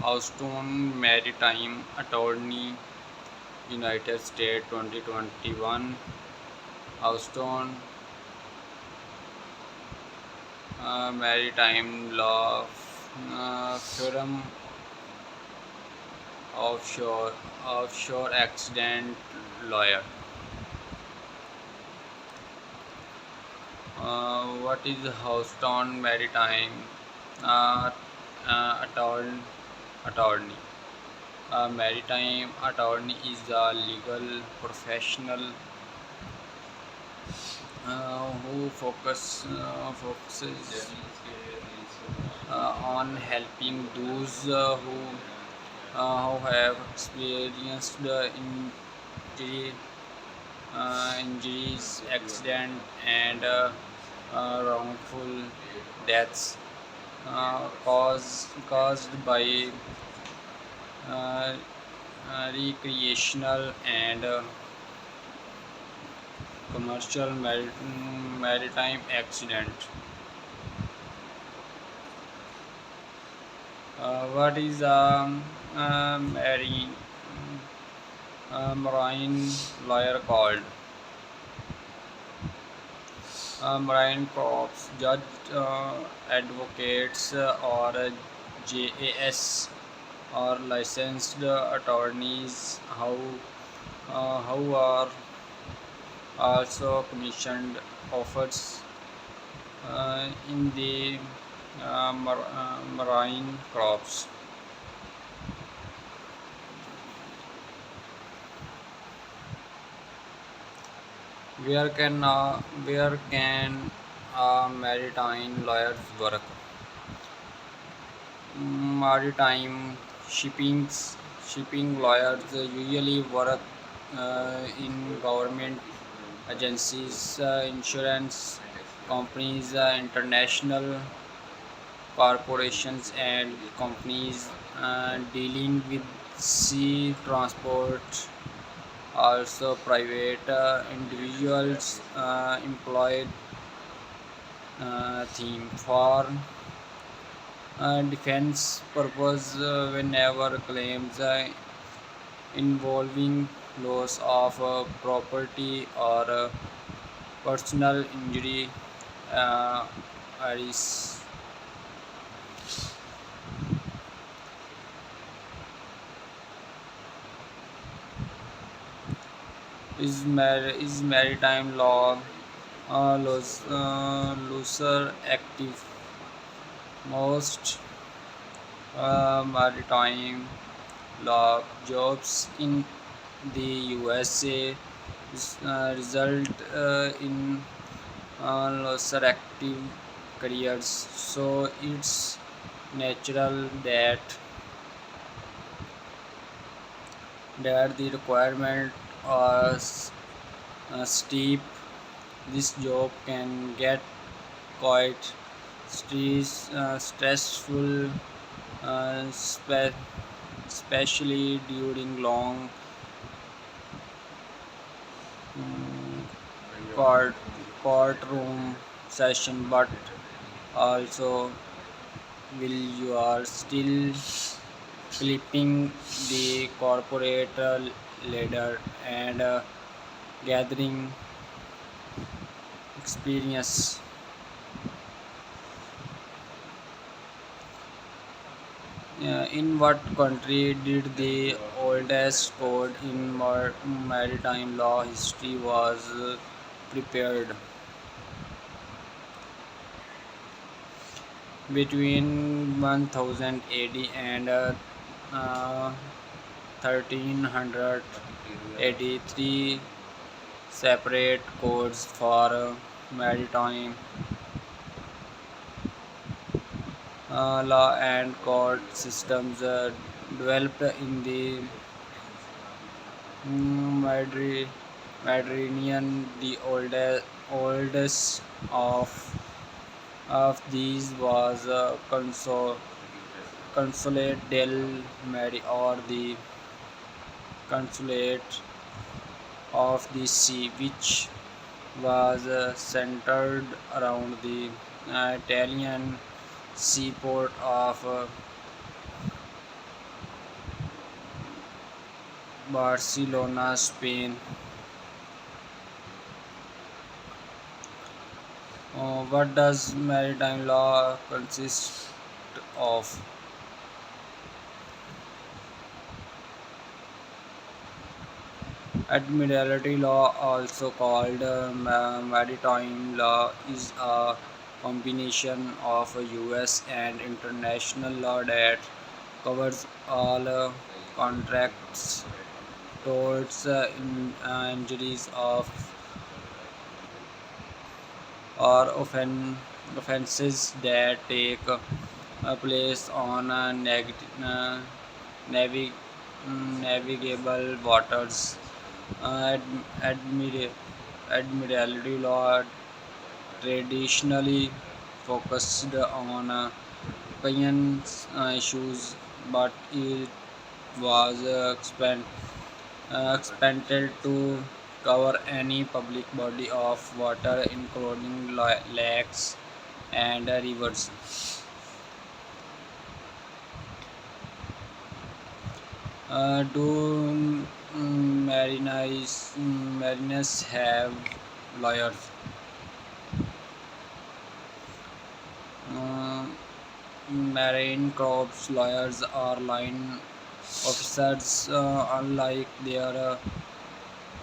Houston Maritime Attorney, United States 2021. Houston Maritime Law Firm, offshore accident lawyer. What is Houston Maritime uh, attorney? A maritime attorney is a legal professional who focuses on helping those who have experienced injury, injuries, accident, and wrongful deaths caused by uh, recreational and commercial maritime accident. What is marine lawyer called? Marine corps, judge, advocates, or JAS or licensed attorneys who are also commissioned offers in the marine crops. Where can maritime lawyers work? Maritime shipping lawyers usually work in government agencies, insurance companies, international corporations, and companies dealing with sea transport. Also, private individuals employed theme for defense purpose whenever claims involving loss of property or personal injury uh, arise. Is maritime law looser active? Most maritime law jobs in the USA result in looser active careers, so it's natural that the requirement was steep. This job can get quite stressful, uh, spe- especially during long mm, court courtroom session. But also, will you are still clipping the corporate ladder and gathering experience. In what country did the oldest code in maritime law history was prepared? Between 1000 AD and 1300 AD, three separate codes for maritime law and court systems developed in the Mediterranean. The oldest of these was Consulate del Mare, or the Consulate of the Sea, which was centered around the Italian seaport of Barcelona, Spain. What does maritime law consist of? Admiralty law, also called maritime law, is a combination of US and international law that covers all contracts, torts, injuries of or offenses that take place on navi- navigable waters. Admira- Admiralty law traditionally focused on Korean issues, but it was expanded to cover any public body of water, including lakes and rivers. Do mariners have lawyers? Uh, Marine corps lawyers are line officers, unlike their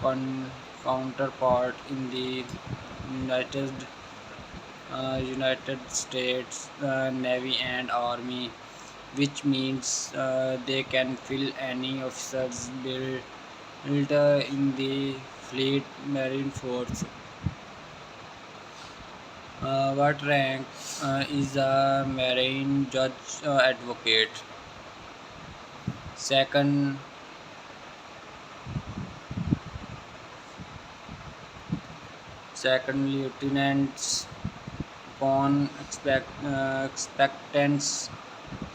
con- counterpart in the United United States Navy and Army, which means they can fill any officers built in the fleet. Marine force. What rank is a marine judge advocate? Second, second lieutenants upon expectants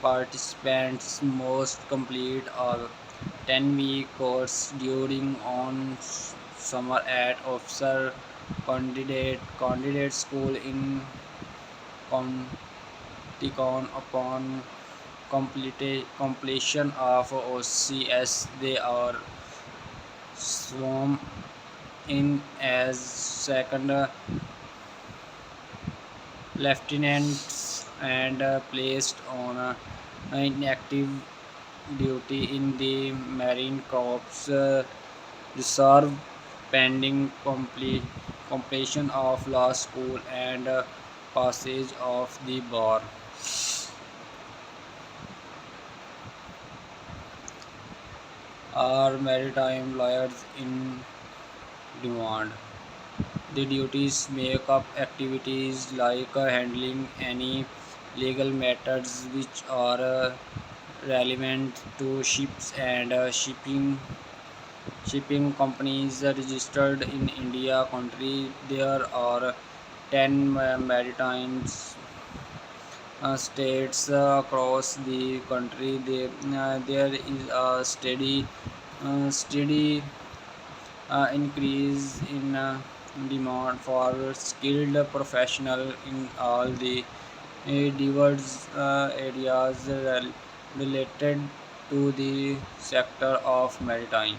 participants must complete a 10-week course during on summer at officer candidate school in Conticon. Upon completion of OCS, they are sworn in as second lieutenants and placed on inactive duty in the Marine Corps Reserve pending completion of law school and passage of the bar. Are maritime lawyers in demand? The duties make up activities like handling any legal matters which are relevant to ships and shipping companies registered in India country. There are 10 maritime states across the country. There is a steady increase in demand for skilled professional in all the diverse areas related to the sector of maritime.